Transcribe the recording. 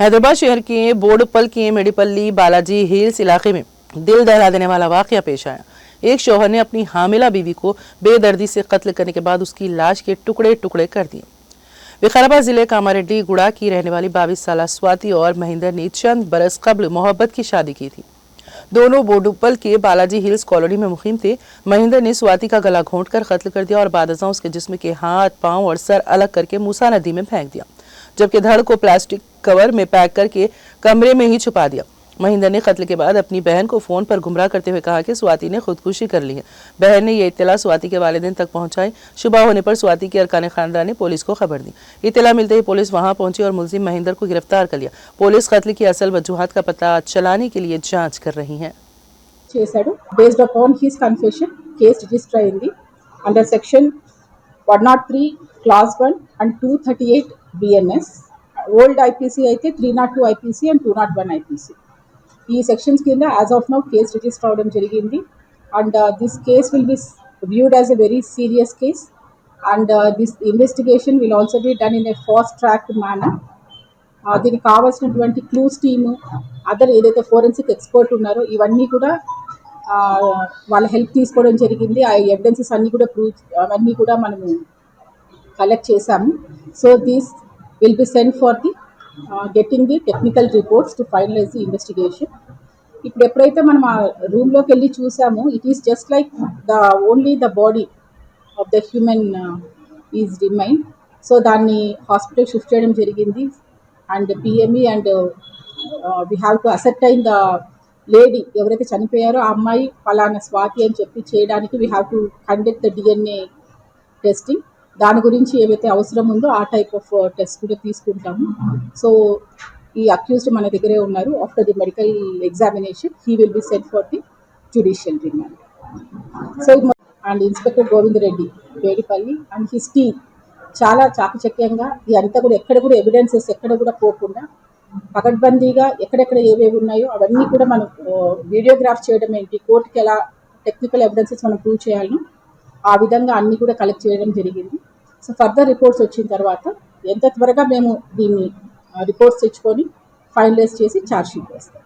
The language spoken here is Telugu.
हैदराबाद शहर के बोडपल के मेडिपल्ली बालाजी हिल्स इलाके में दिल दहला देने वाला वाकया पेश आया। एक शौहर ने अपनी हामिला बीवी को बेदर्दी से कत्ल करने के बाद उसकी लाश के टुकड़े टुकड़े कर दिए। विकाराबाद जिले कामारेड्डी गुड़ा की रहने वाली 22 साल स्वाति और महेंद्र ने चंद बरस कबल मोहब्बत की शादी की थी। दोनों बोडुपल के बालाजी हिल्स कॉलोनी में मुकीम थे। महेंद्र ने स्वाति का गला घोंटकर कत्ल कर दिया और बादशाह उसके जिस्म के हाथ, पांव और सर अलग करके मूसा नदी में फेंक दिया, जबकि धड़ को प्लास्टिक कवर में पैक करके कमरे में ही छुपा दिया। महेंद्र ने कत्ल के बाद अपनी बहन को फोन पर गुमराह करते हुए कहा कि स्वाति ने खुदकुशी कर ली है। बहन ने यह इत्तला स्वाति के वालिदैन तक पहुंचाई। सुबह होने पर स्वाति के अरकान खानदान ने पुलिस को खबर दी। इत्तला मिलते ही पुलिस वहां पहुंची और मुलजिम महेंद्र को गिरफ्तार कर लिया। पुलिस कत्ल की असल वजूहात का पता चलाने के लिए जांच कर रही है। Based upon his confession, case register అయింది under section 103 clause 1 and 238 BNS. Old IPC అయితే 302 IPC and 201 IPC. ఈ సెక్షన్స్ కింద as of now case register అవడం జరిగింది. And this case will be viewed as a very serious case, and this investigation will also be done in a fast tracked manner. దీనికి కావాల్సినటువంటి క్లూస్ టీము, అదర్ ఏదైతే ఫోరెన్సిక్ ఎక్స్పర్ట్ ఉన్నారో ఇవన్నీ కూడా వాళ్ళ హెల్ప్ తీసుకోవడం జరిగింది. ఆ ఎవిడెన్సెస్ అన్నీ కూడా అవన్నీ కూడా మనము కలెక్ట్ చేశాము. So these will be send for the getting the technical reports to finalise the investigation. ఇప్పుడు ఎప్పుడైతే మనం ఆ రూమ్లోకి వెళ్ళి చూసామో, it is just like only the body of the human is remain. So దాన్ని హాస్పిటల్ షిఫ్ట్ చేయడం జరిగింది. And PME and we have to ascertain the lady ఎవరైతే చనిపోయారో ఆ అమ్మాయి ఫలానా స్వాతి అని చెప్పి చేయడానికి we have to conduct the DNA testing. దాని గురించి ఏవైతే అవసరం ఉందో ఆ టైప్ ఆఫ్ టెస్ట్ కూడా తీసుకుంటాము. సో ఈ అక్యూజ్డ్ మన దగ్గరే ఉన్నారు. After the medical examination he will be sent for the judicial remand. So and inspector Govind Reddy Vedipalli and his team చాలా చాకచక్యంగా ఇదంతా కూడా ఎక్కడ కూడా ఎవిడెన్సెస్ ఎక్కడ కూడా పోకుండా పకడ్బందీగా ఎక్కడెక్కడ ఏవేవి ఉన్నాయో అవన్నీ కూడా మనం వీడియోగ్రాఫ్ చేయడం ఏంటి, కోర్టుకి ఎలా టెక్నికల్ ఎవిడెన్సెస్ మనం ప్రూవ్ చేయాలను ఆ విధంగా అన్నీ కూడా కలెక్ట్ చేయడం జరిగింది. సో ఫర్దర్ రిపోర్ట్స్ వచ్చిన తర్వాత ఎంత త్వరగా మేము దీన్ని రిపోర్ట్స్ తెచ్చుకొని ఫైనలైజ్ చేసి ఛార్జ్ షీట్ వేస్తాం.